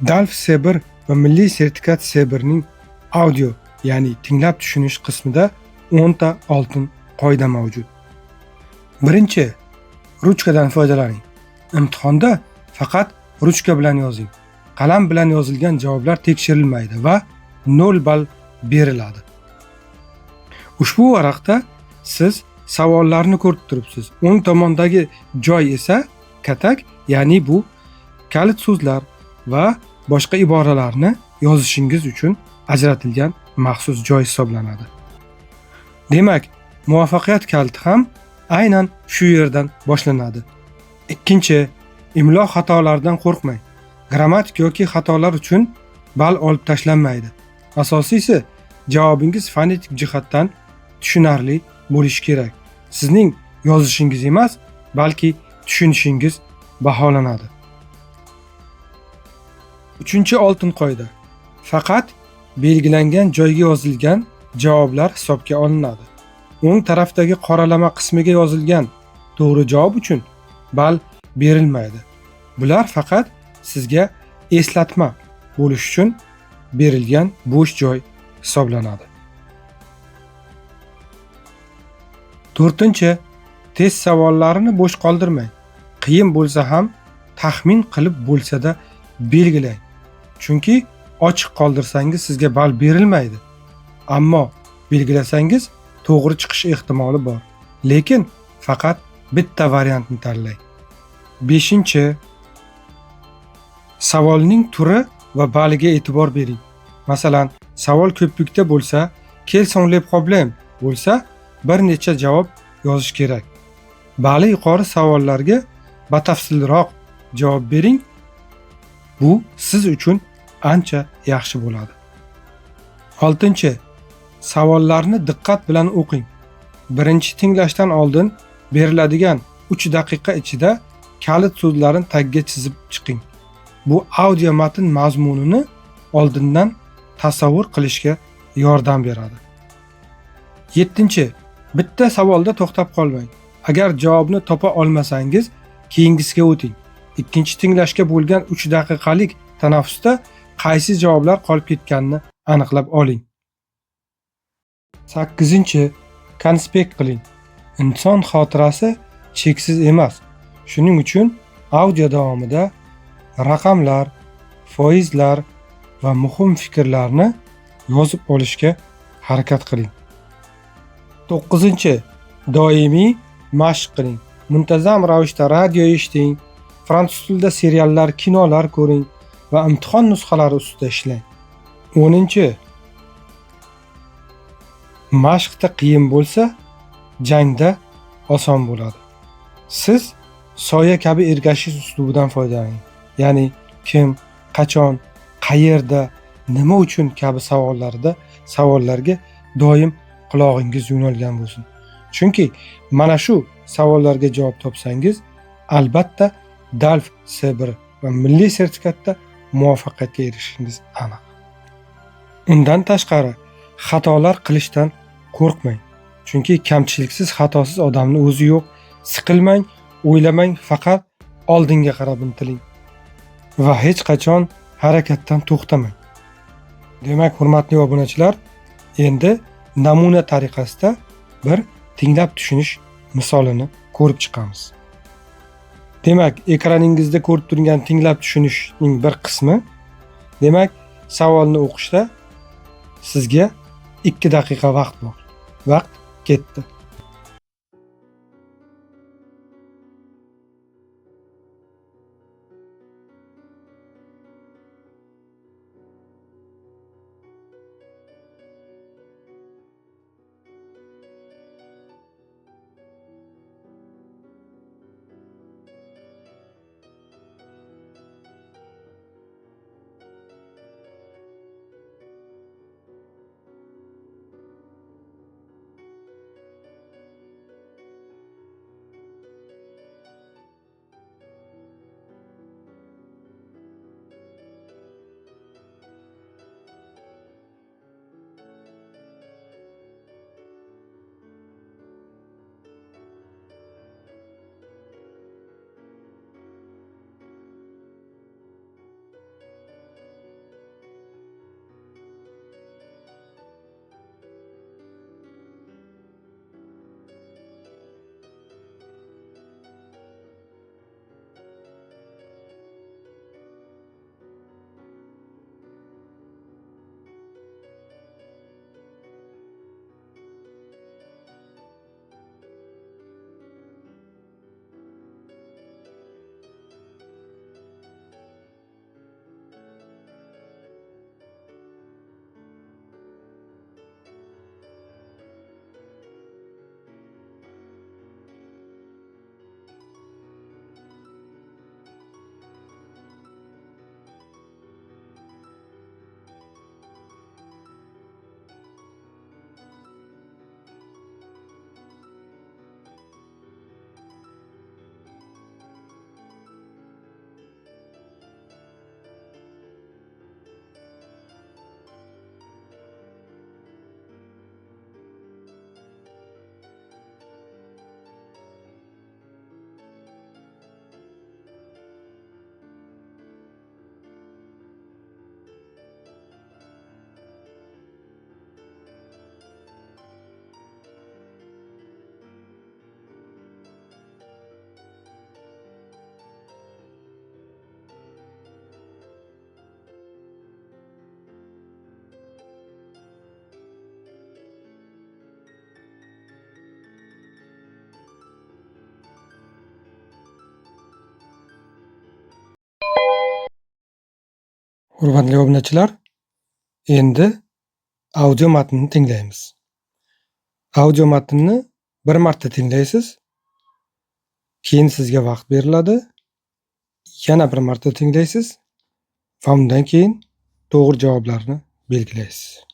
Dalf Saber va milliy sertifikat Saberning audio, ya'ni tinglab tushunish qismida 10 ta oltin qoida mavjud. Birinchi, ruchkadan foydalaning. Imtihonda faqat ruchka bilan yozing. Qalam bilan yozilgan javoblar tekshirilmaydi va 0 ball beriladi. Ushbu varaqda siz savollarni ko'rib turibsiz. O'ng tomondagi joy esa katak, ya'ni bu kalit so'zlar va boshqa iboralarni yozishingiz uchun ajratilgan maxsus joy hisoblanadi. Demak, muvaffaqiyat kaliti ham aynan shu yerdan boshlanadi. Ikkinchi, imlo xatolaridan qo'rqmang. Grammatik yoki xatolar uchun ball olib tashlanmaydi. Asosiysi, javobingiz fonetik jihatdan tushunarli bo'lishi kerak. Sizning yozishingiz emas, balki tushunishingiz baholanadi. Uchinchi oltin qoida. Faqat belgilangan joyga yozilgan javoblar hisobga olinadi. O'ng tarafdagi qoralama qismiga yozilgan to'g'ri javob uchun ball berilmaydi. Bular faqat sizga eslatma bo'lish uchun berilgan bo'sh joy hisoblanadi. To'rtinchi, test savollarini bo'sh qoldirmang. Qiyin bo'lsa ham taxmin qilib bo'lsa-da belgilang. Chunki ochiq qoldirsangiz sizga ball berilmaydi. Ammo belgilasangiz to'g'ri chiqish ehtimoli bor. Lekin faqat bitta variantni tanlang. Beshinchi, savolning turi va balliga e'tibor bering. Masalan, savol ko'plikda bo'lsa, quels sont les problèmes bo'lsa, bir necha javob yozish kerak. Balli yuqori savollarga batafsilroq javob bering. Bu siz uchun ancha yaxshi bo'ladi. Oltinchi, savollarni diqqat bilan o'qing. Birinchi tinglashdan oldin beriladigan 3 daqiqa ichida kalit so'zlarni tagga chizib chiqing. Bu audio matn mazmunini oldindan tasavvur qilishga yordam beradi. Yettinchi, bitta savolda to'xtab qolmang. Agar javobni topa olmasangiz, keyingisiga o'ting. Ikkinchi tinglashga bo'lgan 3 daqiqalik tanaffusda qaysi javoblar qolib ketganini aniqlab oling. 8. Konspekt qiling. Inson xotirasi cheksiz emas. Shuning uchun audio davomida raqamlar, foizlar va muhim fikrlarni yozib olishga harakat qiling. 9. Doimiy mashq qiling. Muntazam ravishda radio eshiting, fransuz tilida seriallar, kinolar ko'ring va imtihon nusxalari ustida ishlang. 10. Mashqda qiyin bo'lsa, jangda oson bo'ladi. Siz soya kabi ergashish uslubidan foydalaning. Ya'ni kim, qachon, qayerda, nima uchun kabi savollarga doim qulog'ingiz yo'nalgan bo'lsin. Chunki mana shu savollarga javob topsangiz, albatta Dalf Saber va milliy sertifikatda muvaffaqiyatga erishishingiz aniq. Undan tashqari, xatolar qilishdan qo'rqmang. Chunki kamchiliksiz, xatosiz odamning o'zi yo'q. Siqilmang, o'ylamang, faqat oldinga qarab intiling va hech qachon harakatdan to'xtamang. Demak, hurmatli obunachilar, endi namuna tariqasida bir tinglab tushunish misolini ko'rib chiqamiz. Demak, ekraningizda ko'rib turgan tinglab tushunishning bir qismi, demak, savolni o'qishda sizga 2 daqiqa vaqt bor. Vaqt ketdi. Hurmatli obunachilar, endi audio matnni tinglaymiz. Audio matnni bir marta tinglaysiz, keyin sizga vaqt beriladi, yana bir marta tinglaysiz va undan keyin to'g'ri javoblarni belgilaysiz.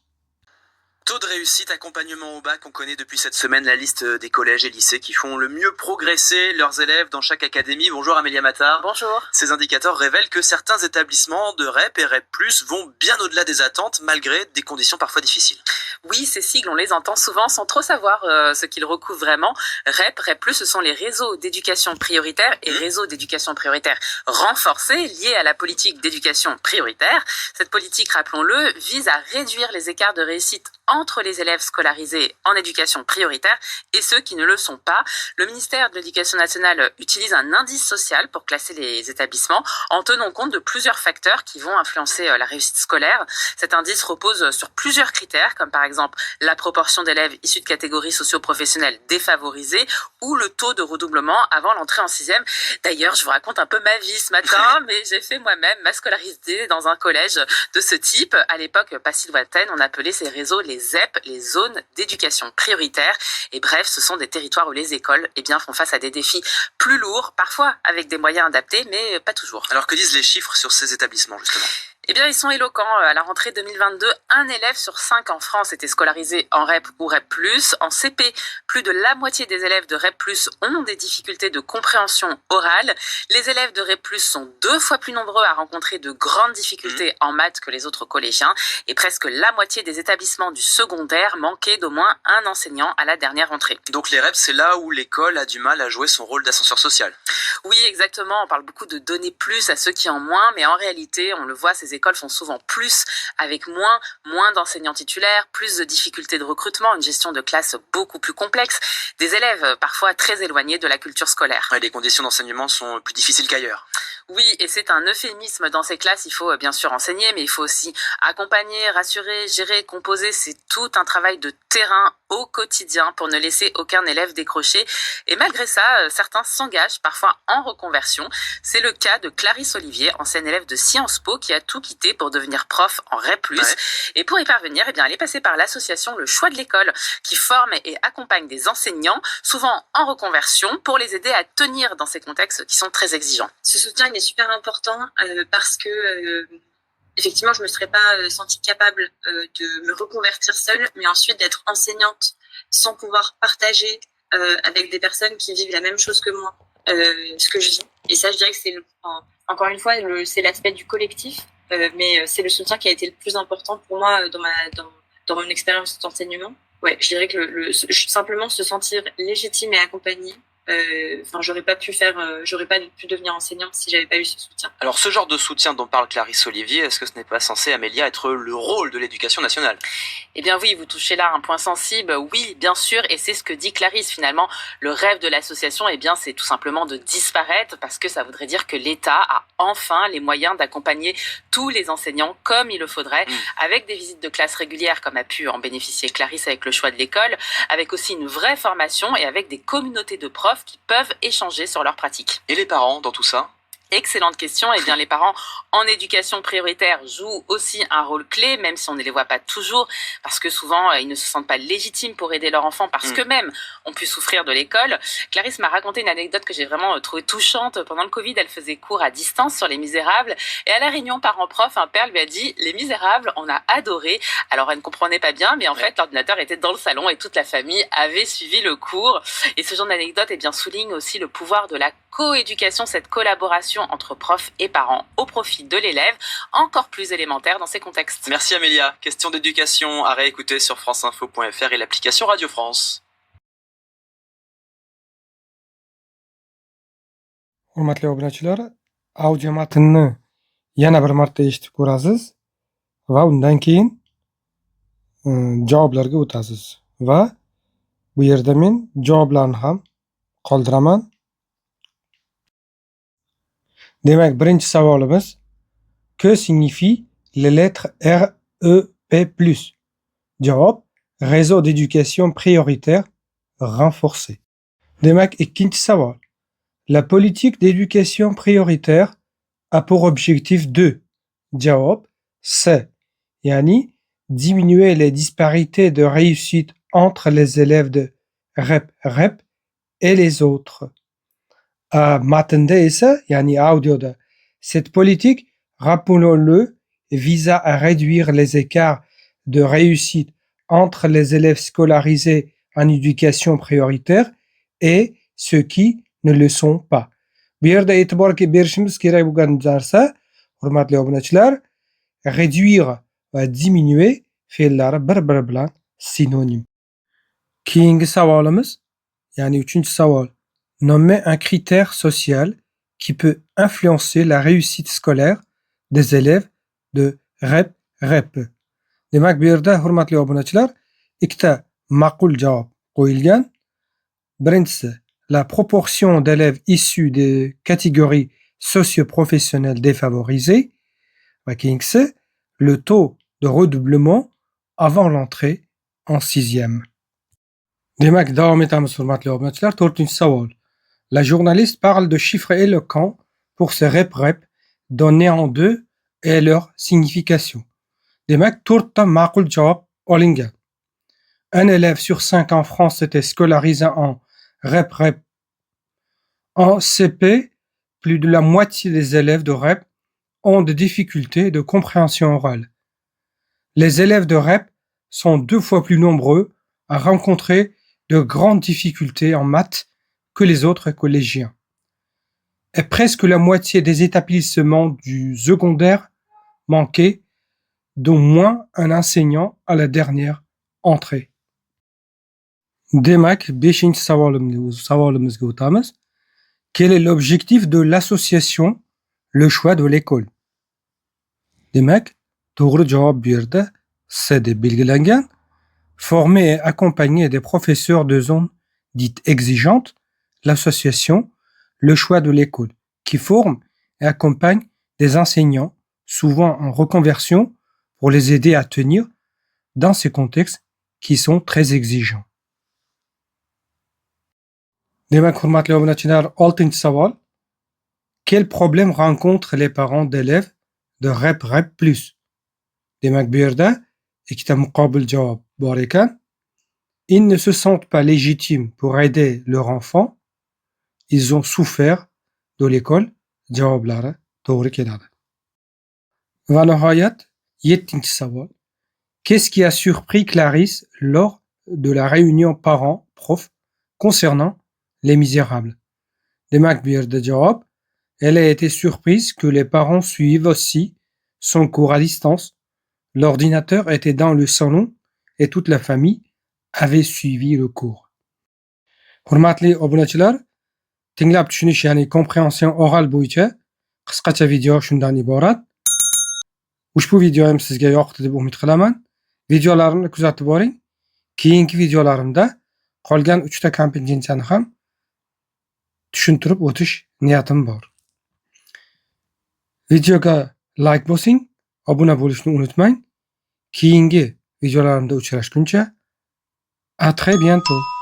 Taux de réussite, accompagnement au bac, on connaît depuis cette semaine la liste des collèges et lycées qui font le mieux progresser leurs élèves dans chaque académie. Bonjour Amélia Matar. Bonjour. Ces indicateurs révèlent que certains établissements de REP et REP+, vont bien au-delà des attentes malgré des conditions parfois difficiles. Oui, ces sigles, on les entend souvent sans trop savoir ce qu'ils recouvrent vraiment. REP, REP+, ce sont les réseaux d'éducation prioritaire et réseaux d'éducation prioritaire renforcés liés à la politique d'éducation prioritaire. Cette politique, rappelons-le, vise à réduire les écarts de réussite entre les élèves scolarisés en éducation prioritaire et ceux qui ne le sont pas. Le ministère de l'Éducation nationale utilise un indice social pour classer les établissements en tenant compte de plusieurs facteurs qui vont influencer la réussite scolaire. Cet indice repose sur plusieurs critères, comme par exemple la proportion d'élèves issus de catégories socio-professionnelles défavorisées ou le taux de redoublement avant l'entrée en 6e. D'ailleurs, je vous raconte un peu ma vie ce matin, mais j'ai fait moi-même ma scolarité dans un collège de ce type. À l'époque, pas si lointaine, on appelait ces réseaux les ZEP, les zones d'éducation prioritaire. Et bref, ce sont des territoires où les écoles font face à des défis plus lourds, parfois avec des moyens adaptés, mais pas toujours. Alors que disent les chiffres sur ces établissements justement ? Ils sont éloquents. À la rentrée 2022, un élève sur 5 en France était scolarisé en REP ou REP+. En CP, plus de la moitié des élèves de REP+, ont des difficultés de compréhension orale. Les élèves de REP+, sont 2 fois plus nombreux à rencontrer de grandes difficultés en maths que les autres collégiens. Et presque la moitié des établissements du secondaire manquaient d'au moins un enseignant à la dernière rentrée. Donc les REP, c'est là où l'école a du mal à jouer son rôle d'ascenseur social. Oui, exactement. On parle beaucoup de donner plus à ceux qui en moins, mais en réalité, on le voit, ces écoles font souvent plus avec moins d'enseignants titulaires, plus de difficultés de recrutement, une gestion de classe beaucoup plus complexe, des élèves parfois très éloignés de la culture scolaire. Les conditions d'enseignement sont plus difficiles qu'ailleurs. Oui, et c'est un euphémisme. Dans ces classes, il faut bien sûr enseigner, mais il faut aussi accompagner, rassurer, gérer, composer. C'est tout un travail de terrain au quotidien pour ne laisser aucun élève décrocher. Et malgré ça, certains s'engagent parfois en reconversion. C'est le cas de Clarisse Olivier, ancienne élève de Sciences Po, qui a tout quitté pour devenir prof en REP+. Ouais. Et pour y parvenir, elle est passée par l'association Le Choix de l'école, qui forme et accompagne des enseignants, souvent en reconversion, pour les aider à tenir dans ces contextes qui sont très exigeants. Ce soutien il est super important parce que effectivement je me serais pas sentie capable de me reconvertir seule, mais ensuite d'être enseignante sans pouvoir partager avec des personnes qui vivent la même chose que moi, ce que je vis. Et ça, je dirais que c'est encore une fois c'est l'aspect du collectif, mais c'est le soutien qui a été le plus important pour moi dans mon expérience d'enseignement. Ouais, je dirais que simplement se sentir légitime et accompagné. J'aurais pas pu devenir enseignante si j'avais pas eu ce soutien. Alors ce genre de soutien dont parle Clarisse Olivier, est-ce que ce n'est pas censé, Amélia, être le rôle de l'éducation nationale ? Oui, vous touchez là un point sensible, oui, bien sûr, et c'est ce que dit Clarisse finalement. Le rêve de l'association, c'est tout simplement de disparaître, parce que ça voudrait dire que l'État a enfin les moyens d'accompagner tous les enseignants comme il le faudrait, avec des visites de classe régulières, comme a pu en bénéficier Clarisse avec Le Choix de l'école, avec aussi une vraie formation et avec des communautés de profs qui peuvent échanger sur leurs pratiques. Et les parents dans tout ça ? Excellente question. Les parents en éducation prioritaire jouent aussi un rôle clé, même si on ne les voit pas toujours, parce que souvent, ils ne se sentent pas légitimes pour aider leur enfant, parce qu'eux-mêmes ont pu souffrir de l'école. Clarisse m'a raconté une anecdote que j'ai vraiment trouvée touchante. Pendant le Covid, elle faisait cours à distance sur Les Misérables, et à la réunion parents-prof, un père lui a dit « Les Misérables, on a adoré ». Alors, elle ne comprenait pas bien, mais en fait, l'ordinateur était dans le salon et toute la famille avait suivi le cours. Et ce genre d'anecdote, souligne aussi le pouvoir de la coéducation, cette collaboration entre profs et parents au profit de l'élève, encore plus élémentaire dans ces contextes. Merci Amélia. Question d'éducation à réécouter sur franceinfo.fr et l'application Radio France. Hurmatli obunachilar, audio matnni yana bir marta eshitib ko'rasiz va undan keyin javoblarga o'tasiz va bu yerda men javoblarni ham qoldiraman. Demak, birinchi savolimiz: Que signifie les lettres R, E, P+? Javob: Réseau d'éducation prioritaire renforcé. Demak, ikkinchi savol: La politique d'éducation prioritaire a pour objectif de. Javob: C. Yani diminuer les disparités de réussite entre les élèves de REP et les autres. Matında ise yani audioda cette politique, rappelons-le, visa à réduire les écarts de réussite entre les élèves scolarisés en éducation prioritaire et ceux qui ne le sont pas. Bu yerda e'tibor berishimiz kerak bo'lgan narsa, hurmatli obunachilar, réduire va diminuer fe'llari bir-biri bilan sinonim. Keyingi savolimiz, ya'ni 3-savol. Nommez un critère social qui peut influencer la réussite scolaire des élèves de REP. Demak, bu yerda hurmatli obunachilar, ikkita ma'qul javob qo'yilgan. Birinchisi, la proportion d'élèves issus des catégories socio-professionnelles défavorisées. Va keyingisi, le taux de redoublement avant l'entrée en 6e. Demak, davom etamiz hurmatli obunachilar. 4-savol. La journaliste parle de chiffres éloquents pour ces REP donnés en deux et leur signification. Demak, 4 ta ma'qul javob olingan. Un élève sur 5 en France était scolarisé en REP. En CP, plus de la moitié des élèves de REP ont des difficultés de compréhension orale. Les élèves de REP sont 2 fois plus nombreux à rencontrer de grandes difficultés en maths que les autres collégiens. Et presque la moitié des établissements du secondaire manquaient d'au moins un enseignant à la dernière entrée. Demak, 5-savolimizga o'tamiz. Quel est l'objectif de l'association Le choix de l'école? Demak, to'g'ri javob bu yerda C deb belgilangan. Former et accompagner des professeurs de zones dites exigeantes, l'association Le choix de l'école, qui forme et accompagne des enseignants, souvent en reconversion, pour les aider à tenir dans ces contextes qui sont très exigeants. Demak, hurmatli obunachilar, 6-savol. Quel problème rencontrent les parents d'élèves de REP+? Demak, bu yerda ikkita muqobil javob bor ekan. Ils ne se sentent pas légitimes pour aider leur enfant. Ils ont souffert de l'école. Javoblari to'g'ri keladi. Va nihoyat, 7-savol. Qu'est-ce qui a surpris Clarisse lors de la réunion parents-prof concernant Les Misérables? Demak, bu yerda javob. Elle a été surprise que les parents suivent aussi son cours à distance. L'ordinateur était dans le salon et toute la famille avait suivi le cours. Hurmatli obunachilar, tinglab tushunish, ya'ni compréhension orale bo'yicha qisqacha video shundan iborat. Ushbu videoim sizga yoqdi deb umid qilaman. Videolarimni kuzatib boring. Keyingi videolarimda qolgan 3 ta kompetentsiyani ham tushuntirib o'tish niyatim bor. Videoga like bosing, obuna bo'lishni unutmang. Keyingi videolarimda uchrashguncha, à très bientôt.